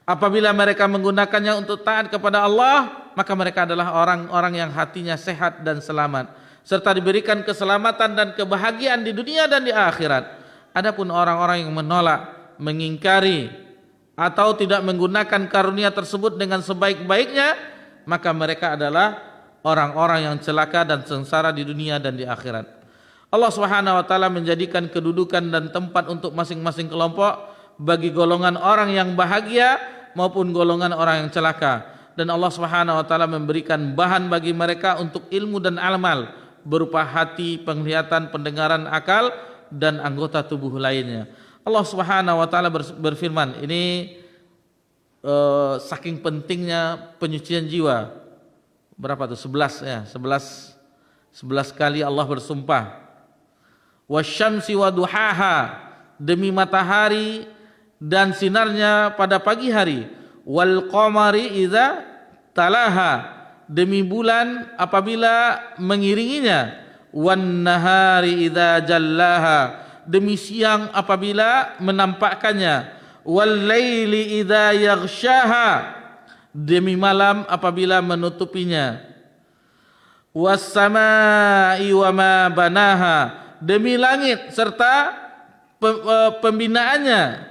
Apabila mereka menggunakannya untuk taat kepada Allah, maka mereka adalah orang-orang yang hatinya sehat dan selamat, serta diberikan keselamatan dan kebahagiaan di dunia dan di akhirat. Adapun orang-orang yang menolak, mengingkari atau tidak menggunakan karunia tersebut dengan sebaik-baiknya, maka mereka adalah orang-orang yang celaka dan sengsara di dunia dan di akhirat. Allah Subhanahu wa taala menjadikan kedudukan dan tempat untuk masing-masing kelompok bagi golongan orang yang bahagia maupun golongan orang yang celaka, dan Allah Subhanahu wa taala memberikan bahan bagi mereka untuk ilmu dan amal berupa hati, penglihatan, pendengaran, akal dan anggota tubuh lainnya. Allah Subhanahu wa taala berfirman, ini saking pentingnya penyucian jiwa. Berapa tuh? 11 ya, 11 kali Allah bersumpah. Wasyamsi waduhaha, demi matahari dan sinarnya pada pagi hari. Wal qamari idza talaha, demi bulan apabila mengiringinya. Wan nahari idza jallaha, demi siang apabila menampakkannya. Wal laili idza yaghshaha, demi malam apabila menutupinya. Was samai wa ma banaha, demi langit serta pembinaannya.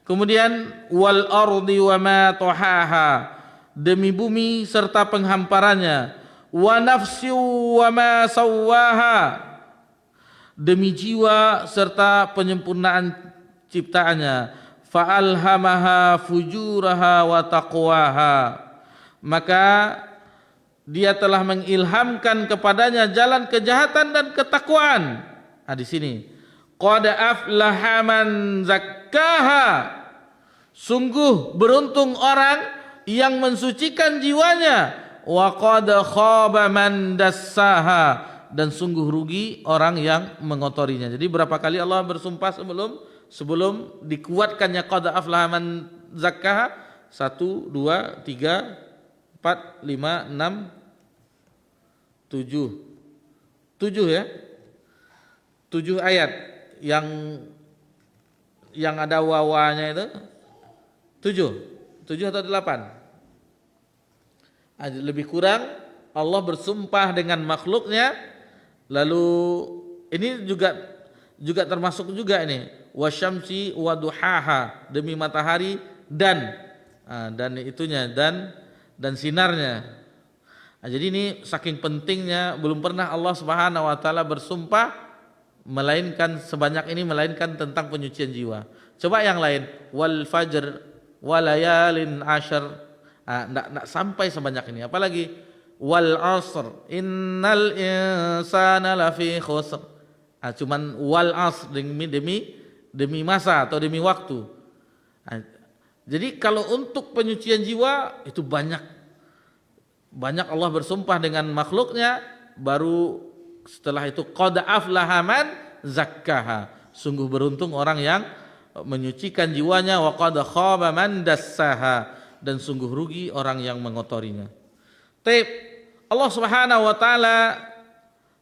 Kemudian wal ardi wa ma tahaha, demi bumi serta penghamparannya. Wa nafsi wa ma sawwaha, demi jiwa serta penyempurnaan ciptaannya. Fa'alhamaha fujuraha wa taqwaha, maka dia telah mengilhamkan kepadanya jalan kejahatan dan ketakwaan. Di sini qad aflaha man zakkaha, sungguh beruntung orang yang mensucikan jiwanya. Wa qad khaba man dassaha, dan sungguh rugi orang yang mengotorinya. Jadi berapa kali Allah bersumpah sebelum dikuatkannya qad aflaha man zakkaha? 1, 2, 3, 4, 5, 6, 7. 7 ya. 7 ayat yang ada wawanya itu 7 atau 8? Lebih kurang Allah bersumpah dengan makhluknya. Lalu ini juga termasuk juga ini wasyamsi waduhaha, demi matahari dan itunya dan sinarnya. Jadi ini saking pentingnya, belum pernah Allah Subhanahu wa taala bersumpah melainkan sebanyak ini, melainkan tentang penyucian jiwa. Coba yang lain, wal fajr walayalin ashar, enggak sampai sebanyak ini. Apalagi wal asr innal insana lafi khusr, cuman wal asr demi masa atau demi waktu. Jadi kalau untuk penyucian jiwa itu banyak Allah bersumpah dengan makhluknya, baru setelah itu qad aflaha man zakkaha, sungguh beruntung orang yang menyucikan jiwanya, wa qad khaba man dassaha, dan sungguh rugi orang yang mengotorinya. Taib, Allah Subhanahu wa taala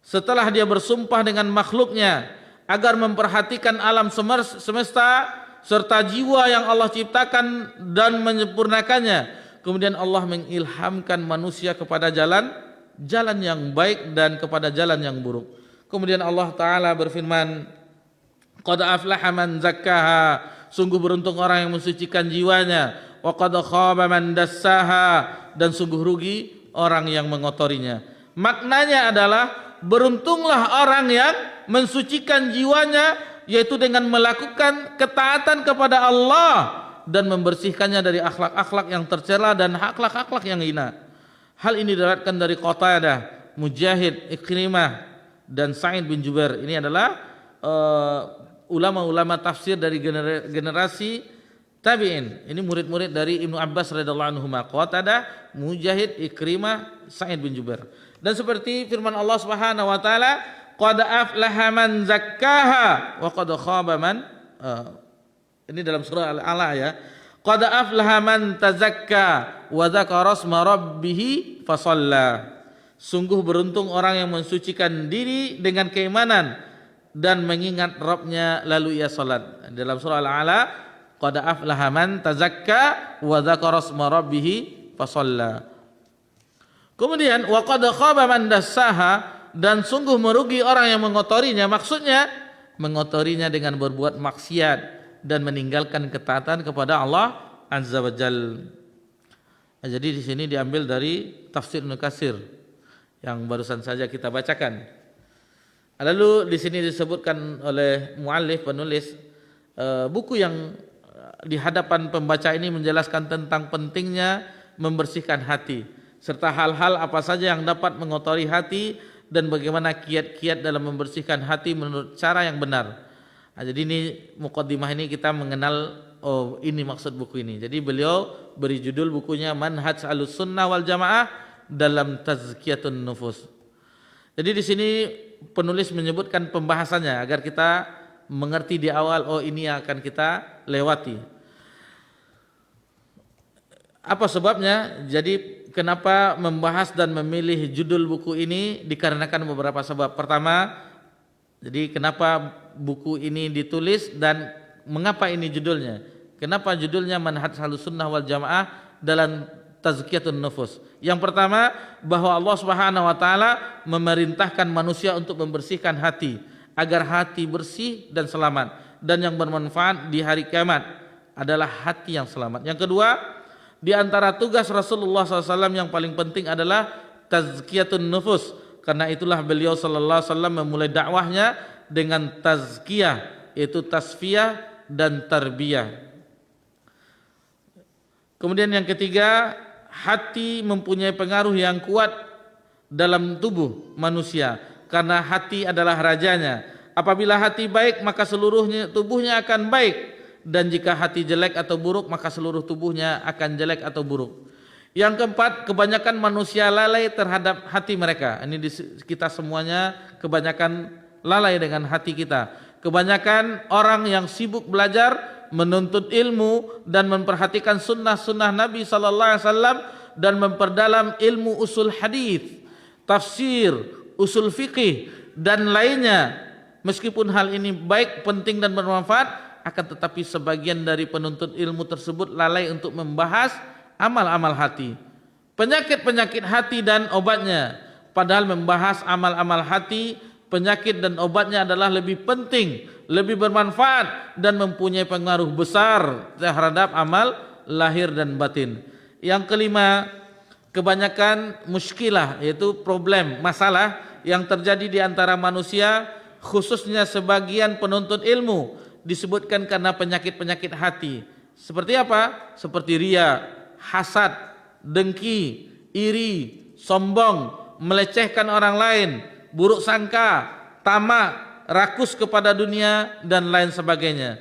setelah dia bersumpah dengan makhluknya agar memperhatikan alam semesta serta jiwa yang Allah ciptakan dan menyempurnakannya, kemudian Allah mengilhamkan manusia kepada jalan yang baik dan kepada jalan yang buruk. Kemudian Allah taala berfirman, qad aflaha man zakkaha, sungguh beruntung orang yang mensucikan jiwanya, wa qad khaba man dassaha, dan sungguh rugi orang yang mengotorinya. Maknanya adalah beruntunglah orang yang mensucikan jiwanya, yaitu dengan melakukan ketaatan kepada Allah dan membersihkannya dari akhlak-akhlak yang tercela dan akhlak-akhlak yang hina. Hal ini diriwayatkan dari Qatadah, Mujahid, Ikrimah, dan Sa'id bin Jubair. Ini adalah ulama-ulama tafsir dari generasi tabi'in. Ini murid-murid dari Ibnu Abbas radhiyallahu anhu. Qatadah, Mujahid, Ikrimah, Sa'id bin Jubair. Dan seperti firman Allah Subhanahu wa taala, qad aflaha man zakkaha wa qad khaba man, ini dalam surah Al-A'la ya. Qad aflaha man tazakka wa dzakara asma rabbih fasalla. Sungguh beruntung orang yang mensucikan diri dengan keimanan dan mengingat Rabbnya lalu ia salat. Dalam surah Al-A'la, qad aflaha man tazakka wa dzakara asma rabbih fasalla. Kemudian wa qad khaba man dassaha, dan sungguh merugi orang yang mengotorinya. Maksudnya mengotorinya dengan berbuat maksiat dan meninggalkan ketaatan kepada Allah Azza wa Jalla. Jadi di sini diambil dari tafsir Ibnu Katsir yang barusan saja kita bacakan. Lalu di sini disebutkan oleh muallif, penulis buku yang di hadapan pembaca ini menjelaskan tentang pentingnya membersihkan hati serta hal-hal apa saja yang dapat mengotori hati dan bagaimana kiat-kiat dalam membersihkan hati menurut cara yang benar. Jadi ini muqaddimah ini kita mengenal, oh ini maksud buku ini. Jadi beliau beri judul bukunya Manhaj Ahlussunnah wal Jamaah dalam Tazkiyatun Nufus. Jadi di sini penulis menyebutkan pembahasannya agar kita mengerti di awal, oh ini yang akan kita lewati. Apa sebabnya? Jadi kenapa membahas dan memilih judul buku ini? Dikarenakan beberapa sebab. Pertama, jadi kenapa buku ini ditulis dan mengapa ini judulnya? Kenapa judulnya Manhaj Ahlussunnah wal Jamaah dalam Tazkiyatun Nufus? Yang pertama, bahwa Allah Subhanahu wa taala memerintahkan manusia untuk membersihkan hati agar hati bersih dan selamat, dan yang bermanfaat di hari kiamat adalah hati yang selamat. Yang kedua, di antara tugas Rasulullah SAW yang paling penting adalah Tazkiyatun Nufus. Karena itulah beliau sallallahu alaihi wasallam memulai dakwahnya dengan tazkiyah, yaitu tasfiyah dan tarbiyah. Kemudian yang ketiga, hati mempunyai pengaruh yang kuat dalam tubuh manusia karena hati adalah rajanya. Apabila hati baik maka seluruhnya tubuhnya akan baik, dan jika hati jelek atau buruk maka seluruh tubuhnya akan jelek atau buruk. Yang keempat, kebanyakan manusia lalai terhadap hati mereka. Ini kita semuanya kebanyakan lalai dengan hati kita. Kebanyakan orang yang sibuk belajar, menuntut ilmu dan memperhatikan sunnah-sunnah Nabi sallallahu alaihi wasallam dan memperdalam ilmu usul hadis, tafsir, usul fikih dan lainnya. Meskipun hal ini baik, penting dan bermanfaat, akan tetapi sebagian dari penuntut ilmu tersebut lalai untuk membahas amal-amal hati, penyakit-penyakit hati dan obatnya. Padahal membahas amal-amal hati, penyakit dan obatnya adalah lebih penting, lebih bermanfaat dan mempunyai pengaruh besar terhadap amal lahir dan batin. Yang kelima, kebanyakan muskilah, yaitu problem, masalah yang terjadi di antara manusia, khususnya sebagian penuntut ilmu, disebutkan karena penyakit-penyakit hati. Seperti apa? Seperti riya, hasad, dengki, iri, sombong, melecehkan orang lain, buruk sangka, tamak, rakus kepada dunia dan lain sebagainya.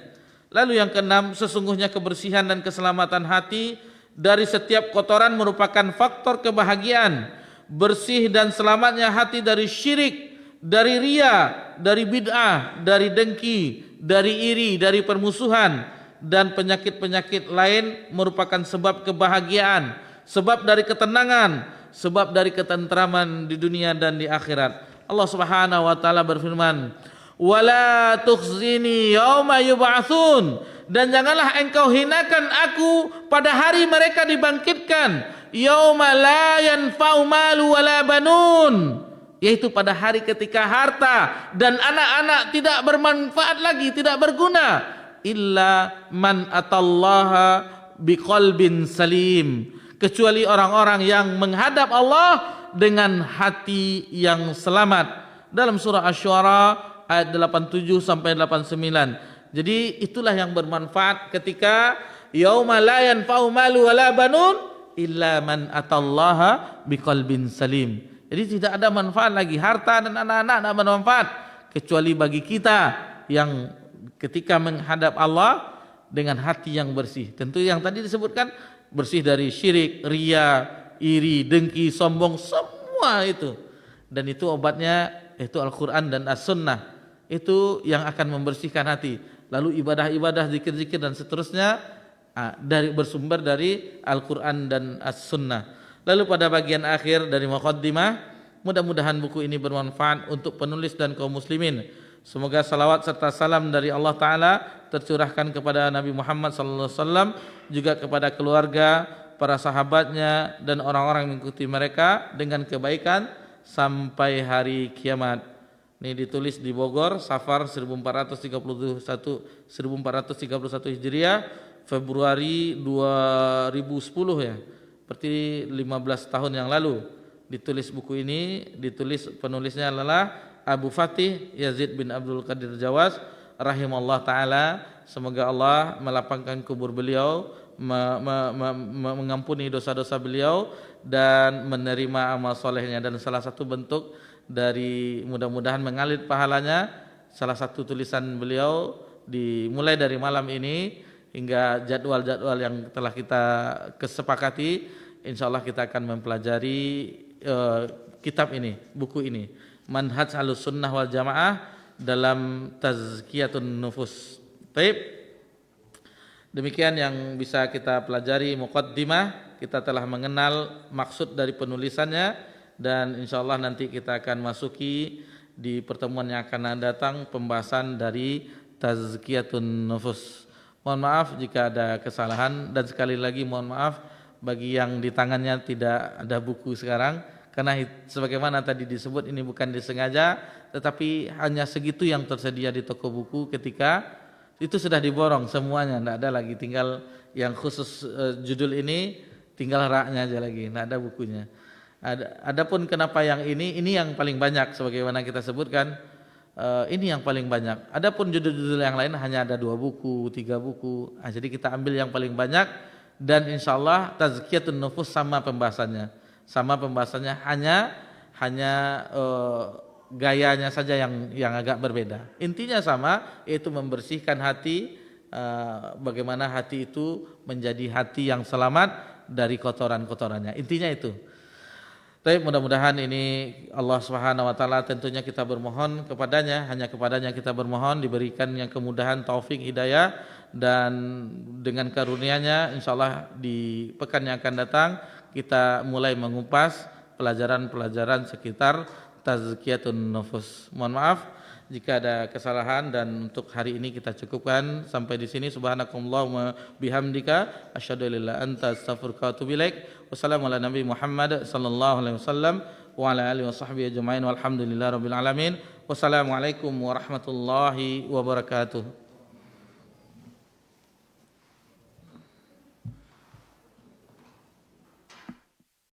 Lalu yang keenam, sesungguhnya kebersihan dan keselamatan hati dari setiap kotoran merupakan faktor kebahagiaan. Bersih dan selamatnya hati dari syirik, dari riya, dari bid'ah, dari dengki, dari iri, dari permusuhan dan penyakit-penyakit lain merupakan sebab kebahagiaan, sebab dari ketenangan, sebab dari ketentraman di dunia dan di akhirat. Allah Subhanahu wa taala berfirman, "Wala tukhzini yauma yub'atsun." Dan janganlah engkau hinakan aku pada hari mereka dibangkitkan. Yauma la yanfa'u malu wala banun. Yaitu pada hari ketika harta dan anak-anak tidak bermanfaat lagi, tidak berguna. Illa man atallaha biqalbin salim. Kecuali orang-orang yang menghadap Allah dengan hati yang selamat. Dalam surah Asy-Syu'ara ayat 87 sampai 89. Jadi itulah yang bermanfaat ketika yauma la yanfa'u malu wala banun illa man atallaha biqalbin salim. Jadi tidak ada manfaat lagi, harta dan anak-anak tidak bermanfaat kecuali bagi kita yang ketika menghadap Allah dengan hati yang bersih. Tentu yang tadi disebutkan bersih dari syirik, riya, iri, dengki, sombong, semua itu. Dan itu obatnya itu Al-Qur'an dan As-Sunnah. Itu yang akan membersihkan hati. Lalu ibadah-ibadah, zikir-zikir dan seterusnya bersumber dari Al-Qur'an dan As-Sunnah. Lalu pada bagian akhir dari muqaddimah, mudah-mudahan buku ini bermanfaat untuk penulis dan kaum muslimin. Semoga salawat serta salam dari Allah Ta'ala tercurahkan kepada Nabi Muhammad SAW, juga kepada keluarga, para sahabatnya dan orang-orang yang mengikuti mereka dengan kebaikan sampai hari kiamat. Ini ditulis di Bogor, Safar 1431 Hijriah, Februari 2010 ya. Berarti 15 tahun yang lalu ditulis buku ini. Ditulis penulisnya adalah Abu Fatih Yazid bin Abdul Qadir Jawas rahimallahu taala. Semoga Allah melapangkan kubur beliau, mengampuni dosa-dosa beliau dan menerima amal solehnya. Dan salah satu bentuk dari mudah-mudahan mengalir pahalanya, salah satu tulisan beliau dimulai dari malam ini hingga jadwal-jadwal yang telah kita kesepakati, insyaallah kita akan mempelajari kitab ini, buku ini, Manhaj Ahlussunnah wal Jamaah dalam Tazkiyatun Nufus. Baik. Demikian yang bisa kita pelajari muqaddimah. Kita telah mengenal maksud dari penulisannya dan insyaallah nanti kita akan masuki di pertemuan yang akan datang pembahasan dari Tazkiyatun Nufus. Mohon maaf jika ada kesalahan dan sekali lagi mohon maaf bagi yang di tangannya tidak ada buku sekarang, karena sebagaimana tadi disebut ini bukan disengaja, tetapi hanya segitu yang tersedia di toko buku ketika itu sudah diborong semuanya, tidak ada lagi, tinggal yang khusus judul ini tinggal raknya aja lagi, tidak ada bukunya. Adapun kenapa yang ini yang paling banyak sebagaimana kita sebutkan. Ini yang paling banyak. Adapun judul-judul yang lain hanya ada 2 buku, 3 buku. Jadi kita ambil yang paling banyak dan insyaallah Tazkiyatun Nufus sama pembahasannya. Sama pembahasannya hanya gayanya saja yang agak berbeda. Intinya sama, yaitu membersihkan hati, bagaimana hati itu menjadi hati yang selamat dari kotoran-kotorannya. Intinya itu. Tapi mudah-mudahan ini Allah Subhanahu wa taala tentunya kita bermohon kepadanya, hanya kepadanya kita bermohon diberikannya kemudahan, taufik, hidayah, dan dengan karunia-Nya insyaallah di pekan yang akan datang kita mulai mengupas pelajaran-pelajaran sekitar Tazkiyatun Nufus. Mohon maaf jika ada kesalahan dan untuk hari ini kita cukupkan sampai di sini. Subhanakallahumma bihamdika asyhadu an la ilaha illa anta astaghfiruka wa atubu ilaik. Wassalamu ala nabi Muhammad sallallahu alaihi wasallam wa ala alihi washabbihi ajmain walhamdulillahirabbil alamin. Wassalamualaikum warahmatullahi wabarakatuh.